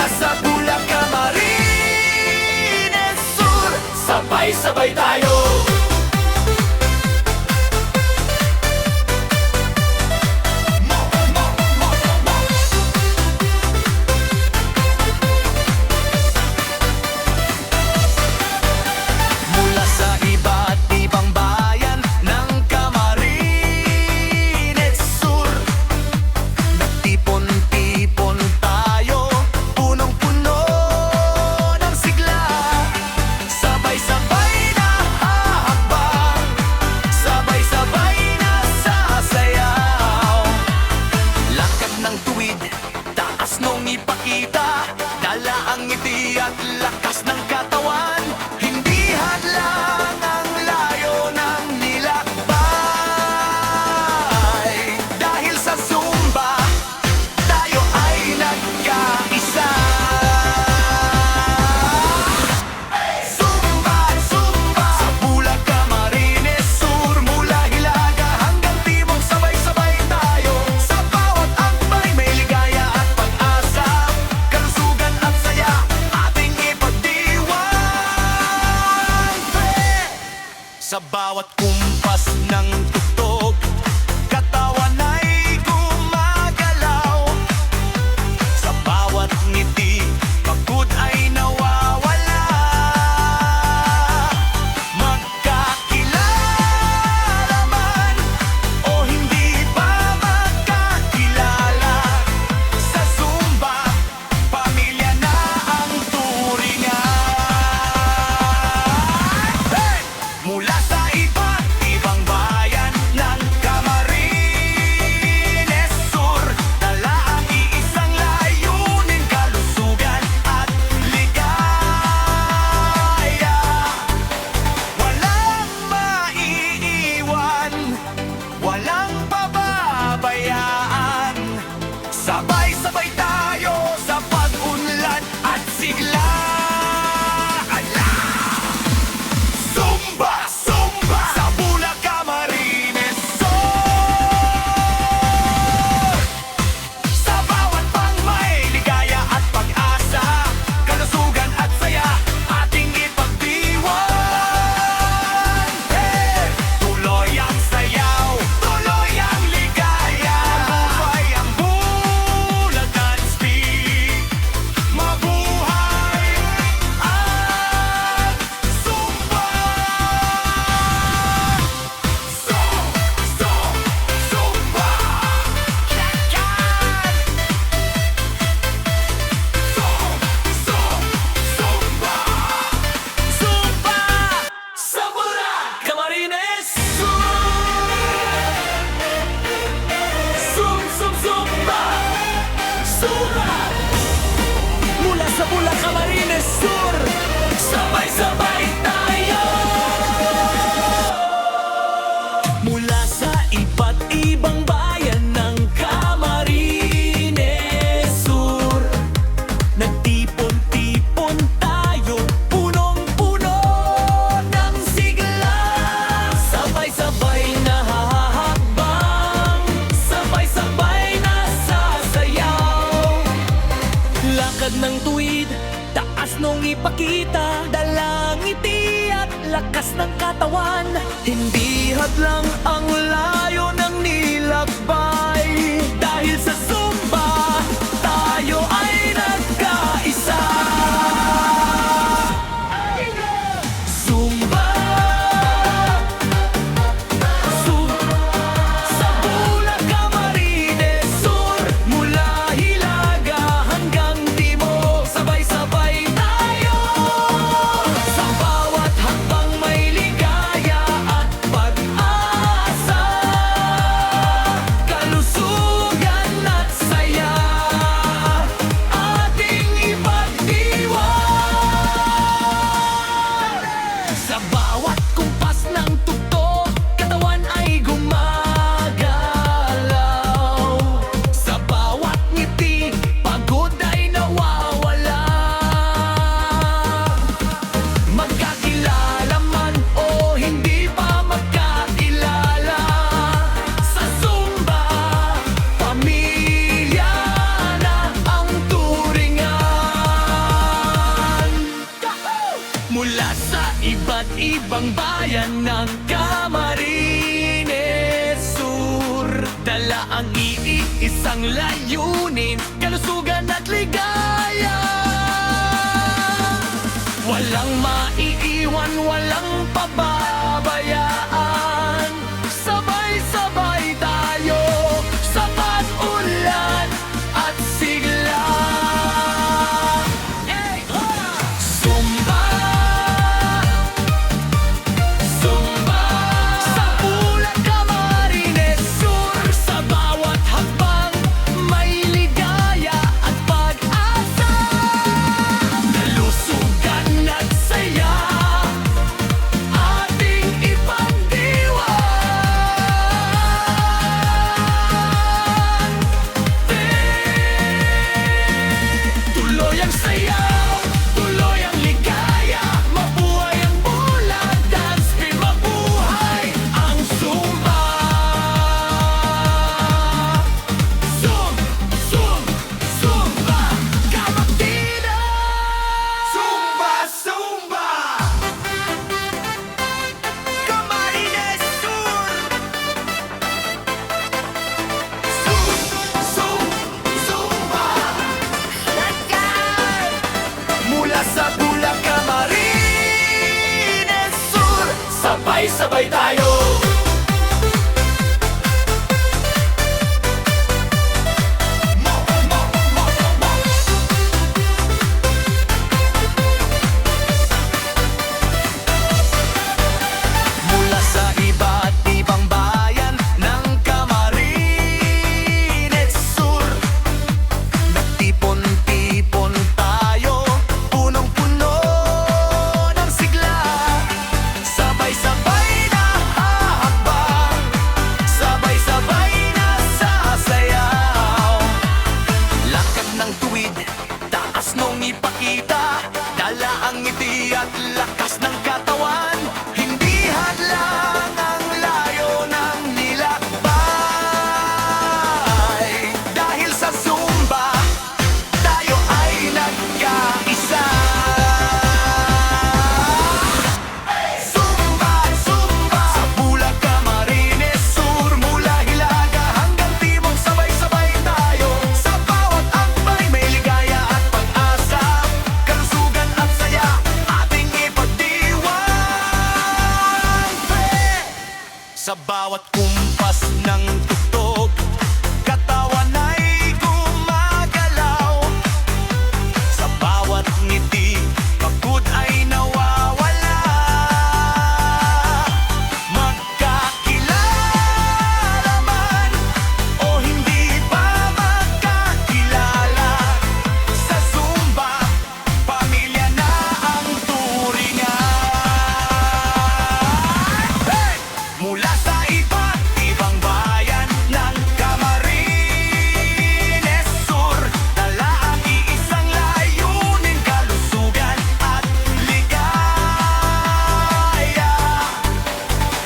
sa Bulacan, Camarines Sur, sabay-sabay tayo. Ipakita, dala ang ngiti at lakas ng katawan. Hindi hadlang ang layo ng nilakbay. Dahil sa Zumba, tayo ay nagkaisa. Zumba, Zumba, sa Bulacan, Camarines Sur, mula Hilaga hanggang Timog, sabay-sabay tayo. Sa bawat akbay may ligaya at pag-asa, kalusugan at saya ating ipagdiwang. Sa bawat kumpas ng tugtog, katawan ay gumagalaw. Sa bawat ngiti, pagod ay nawawala. Magkakilala man o hindi pa magkakilala, sa Zumba, pamilya na ang turingan. Hey! Mula sa iba't ibang bayan ng Camarines Sur, dala ang iisang layunin, kalusugan at ligaya. Walang maiiwan, walang pababayaan. Sabay-sabay tayo sa pag-unlad at sigla. Zumba, Zumba, sa Bulacan, Camarines Sur. Sa bawat pang may ligaya at pag-asa, kalusugan at saya ating ipagdiwang. Hey! Tuloy ang sayaw, tuloy ang ligaya, mabuhay ang Bulacan Speak. Mabuhay ang Zumba! Zumba! Zumba! Sa Bulacan, Camarines Sur! Zumba! Zumba! Mula sa Bulacan, Camarines Sur, sabay-sabay tayo. Mula sa iba't ibang bayan ng Camarines Sur, nagtipon-tipon tayo, punong-puno ng sigla. Sabay-sabay na hahakbang, sabay-sabay na sasayaw. Lakad ng tuwid, taas nung ipakita, dalang ngiti at lakas ng katawan. Hindi hadlang ang layo ng nilakbay. Dahil sa Zumba, tayo ay nagkaisa. Zumba, sa Bulacan, Camarines Sur, mula Hilaga hanggang Timog, sabay-sabay tayo. Sa bawat hakbang may ligaya at pag-asa, kalusugan at ibang bayan ng Camarines Sur. Dala ang iisang layunin, kalusugan at ligaya. Walang maiiwan, walang pababayaan. Sabay-sabay tayo sa pag-unlad at sigla. Zumba, Zumba sa Bulag, Camarines Sur. Sa bawat hakbang may ligaya at pag-asa. Kalusugan at saya ating ipagdiwang. Tuloy ang sayaw, tuloy ang ligaya. Mabuhay ang Bulag Dance Team, mabuhay ang Zumba. Zumba, Kamaktina. Zumba, Camarines Sur. Zumba. Mula sa Bulag, Camarines Sur. Sabay-sabay tayo. Mula sa iba't ibang bayan ng Camarines Sur. Nagtipon-tipon tayo, punong-puno ng sigla. Sabay-sabay na hahakbang, sabay-sabay na sasayaw. Lakad ng tuwid, taas nung ipakita, dala ang ngiti at lakas ng katawan. Hindi hadlang ang layo ng nilakbay. Dahil sa Zumba, tayo ay nagkaisa. Zumba sa Bulag, Camarines Sur. Mula Hilaga hanggang Timog, sabay-sabay tayo. Sa bawat akbay may ligaya at pag-asa. Kalusugan at saya ating ipagdiwang. Sa bawat kumpas ng tugtog, katawan ay gumagalaw. Sa bawat ngiti, pagod ay nawawala. Magkakilala man o hindi pa magkakilala, sa Zumba, pamilya na ang turingan. Mula sa iba't ibang bayan ng Camarines Sur, dala ang iisang layunin, kalusugan at ligaya.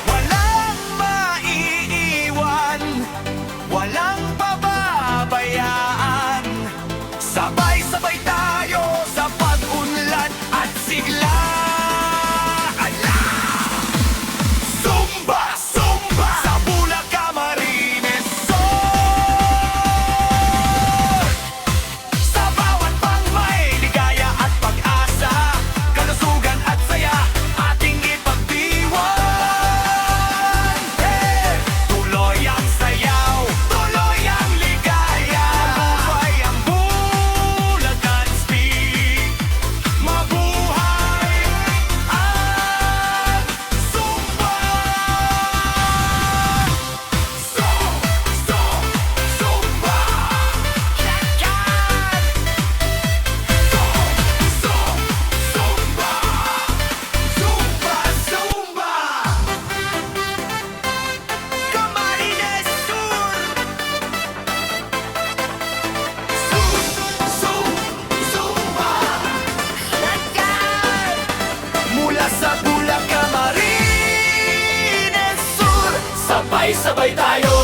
Walang maiiwan, walang pababayaan. Sabay-sabay tayo sa pag-unlad at sigla. Zumba sa Bulag, Camarines Sur. Sa bawat pang may ligaya at pag-asa, kalusugan at saya ating ipagdiwang. Tuloy ang sayaw, tuloy ang ligaya. Mabuhay ang Bulag Dance Team, mabuhay ang Zumba. Zumba. Zumba. Camarines Sur. Zumba. Mula sa Bulag, Camarines Sur. Sabay-sabay tayo.